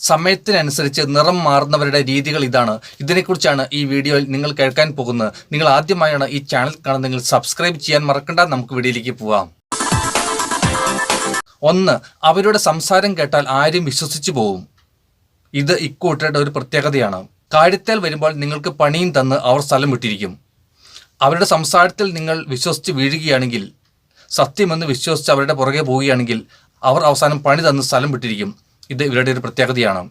സമയത്തിനനുസരിച്ച് നിറം മാറുന്നവരുടെ രീതികൾ ഇതാണ്. ഇതിനെക്കുറിച്ചാണ് ഈ വീഡിയോയിൽ നിങ്ങൾ കേൾക്കാൻ പോകുന്നത്. നിങ്ങൾ ആദ്യമായാണ് ഈ ചാനൽ കാണുന്നതെങ്കിൽ സബ്സ്ക്രൈബ് ചെയ്യാൻ മറക്കണ്ട. നമുക്ക് വീഡിയോയിലേക്ക് പോവാം. 1. അവരുടെ സംസാരം കേട്ടാൽ ആരും വിശ്വസിച്ചു പോവും. ഇത് ഇക്കൂട്ടരുടെ ഒരു പ്രത്യേകതയാണ്. കാര്യത്തിൽ വരുമ്പോൾ നിങ്ങൾക്ക് പണിയും തന്ന് അവർ സ്ഥലം വിട്ടിരിക്കും. അവരുടെ സംസാരത്തിൽ നിങ്ങൾ വിശ്വസിച്ച് വീഴുകയാണെങ്കിൽ, സത്യമെന്ന് വിശ്വസിച്ച് അവരുടെ പുറകെ പോവുകയാണെങ്കിൽ അവർ അവസാനം പണി തന്ന് സ്ഥലം വിട്ടിരിക്കും. ഇത് ഇവരുടെ ഒരു പ്രത്യേകതയാണ്.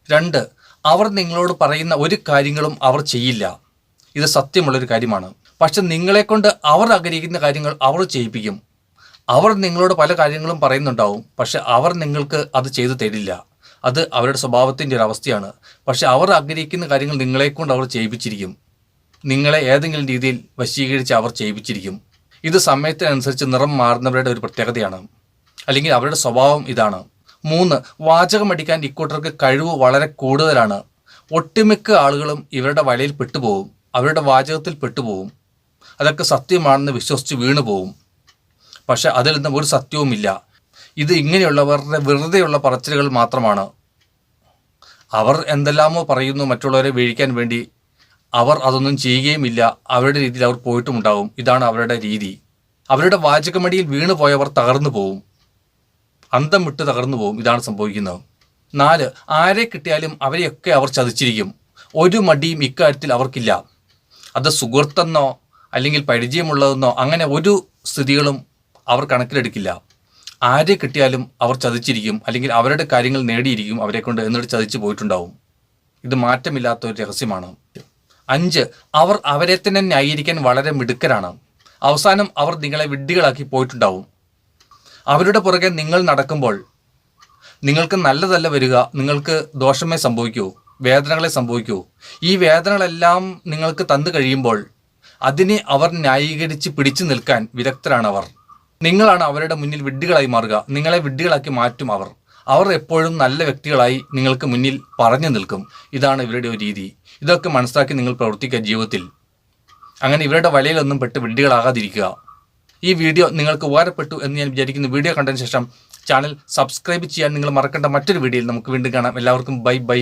2. അവർ നിങ്ങളോട് പറയുന്ന ഒരു കാര്യങ്ങളും അവർ ചെയ്യില്ല. ഇത് സത്യമുള്ളൊരു കാര്യമാണ്. പക്ഷെ നിങ്ങളെക്കൊണ്ട് അവർ ആഗ്രഹിക്കുന്ന കാര്യങ്ങൾ അവർ ചെയ്യിപ്പിക്കും. അവർ നിങ്ങളോട് പല കാര്യങ്ങളും പറയുന്നുണ്ടാവും, പക്ഷെ അവർ നിങ്ങൾക്ക് അത് ചെയ്തു തരില്ല. അത് അവരുടെ സ്വഭാവത്തിൻ്റെ ഒരു അവസ്ഥയാണ്. പക്ഷെ അവർ ആഗ്രഹിക്കുന്ന കാര്യങ്ങൾ നിങ്ങളെക്കൊണ്ട് അവർ ചെയ്യിപ്പിച്ചിരിക്കും. നിങ്ങളെ ഏതെങ്കിലും രീതിയിൽ വശീകരിച്ച് അവർ ചെയ്യിപ്പിച്ചിരിക്കും. ഇത് സമയത്തിനനുസരിച്ച് നിറം മാറുന്നവരുടെ ഒരു പ്രത്യേകതയാണ്, അല്ലെങ്കിൽ അവരുടെ സ്വഭാവം ഇതാണ്. 3. വാചകമടിക്കാൻ ഇക്കൂട്ടർക്ക് കഴിവ് വളരെ കൂടുതലാണ്. ഒട്ടുമിക്ക ആളുകളും ഇവരുടെ വലയിൽ പെട്ടുപോകും, അവരുടെ വാചകത്തിൽ പെട്ടുപോകും. അതൊക്കെ സത്യമാണെന്ന് വിശ്വസിച്ച് വീണു പോവും. പക്ഷെ അതിൽ നിന്നും ഒരു സത്യവുമില്ല. ഇത് ഇങ്ങനെയുള്ളവരുടെ വെറുതെയുള്ള പറച്ചിലുകൾ മാത്രമാണ്. അവർ എന്തെല്ലാമോ പറയുന്നു മറ്റുള്ളവരെ വീഴിക്കാൻ വേണ്ടി. അവർ അതൊന്നും ചെയ്യുകയുമില്ല. അവരുടെ രീതിയിൽ അവർ പോയിട്ടുമുണ്ടാകും. ഇതാണ് അവരുടെ രീതി. അവരുടെ വാചകമടിയിൽ വീണു പോയവർ തകർന്നു പോവും, അന്തം വിട്ട് തകർന്നു പോവും. ഇതാണ് സംഭവിക്കുന്നത്. 4. ആരെ കിട്ടിയാലും അവരെയൊക്കെ അവർ ചതിച്ചിരിക്കും. ഒരു മടിയും ഇക്കാര്യത്തിൽ അവർക്കില്ല. അത് സുഹൃത്തെന്നോ അല്ലെങ്കിൽ പരിചയമുള്ളതെന്നോ അങ്ങനെ ഒരു സ്ഥിതികളും അവർ കണക്കിലെടുക്കില്ല. ആരെ കിട്ടിയാലും അവർ ചതിച്ചിരിക്കും, അല്ലെങ്കിൽ അവരുടെ കാര്യങ്ങൾ നേടിയിരിക്കും അവരെക്കൊണ്ട്, എന്നിട്ട് ചതിച്ചു പോയിട്ടുണ്ടാവും. ഇത് മാറ്റമില്ലാത്ത ഒരു രഹസ്യമാണ്. 5. അവർ അവരെ തന്നെ ന്യായീകരിക്കാൻ വളരെ മിടുക്കരാണ്. അവസാനം അവർ നിങ്ങളെ വിഡ്ഢികളാക്കി പോയിട്ടുണ്ടാവും. അവരുടെ പുറകെ നിങ്ങൾ നടക്കുമ്പോൾ നിങ്ങൾക്ക് നല്ലതല്ല വരിക, നിങ്ങൾക്ക് ദോഷമേ സംഭവിക്കൂ, വേദനകളെ സംഭവിക്കൂ. ഈ വേദനകളെല്ലാം നിങ്ങൾക്ക് തന്നു കഴിയുമ്പോൾ അതിനെ അവർ ന്യായീകരിച്ച് പിടിച്ചു നിൽക്കാൻ വിദഗ്ധരാണ് അവർ. നിങ്ങളാണ് അവരുടെ മുന്നിൽ വിഡ്ഢികളായി മാറുക. നിങ്ങളെ വിഡ്ഢികളാക്കി മാറ്റും അവർ. അവർ എപ്പോഴും നല്ല വ്യക്തികളായി നിങ്ങൾക്ക് മുന്നിൽ പറഞ്ഞു നിൽക്കും. ഇതാണ് ഇവരുടെ ഒരു രീതി. ഇതൊക്കെ മനസ്സിലാക്കി നിങ്ങൾ പ്രവർത്തിക്കുക ജീവിതത്തിൽ. അങ്ങനെ ഇവരുടെ വലയിലൊന്നും പെട്ട് വിഡ്ഢികളാകാതിരിക്കുക. ഈ വീഡിയോ നിങ്ങൾക്ക് ഉപകാരപ്പെട്ടു എന്ന് ഞാൻ വിചാരിക്കുന്നു. വീഡിയോ കണ്ടതിന് ശേഷം ചാനൽ സബ്സ്ക്രൈബ് ചെയ്യാൻ നിങ്ങൾ മറക്കേണ്ട. മറ്റൊരു വീഡിയോയിൽ നമുക്ക് വീണ്ടും കാണാം. എല്ലാവർക്കും ബൈ.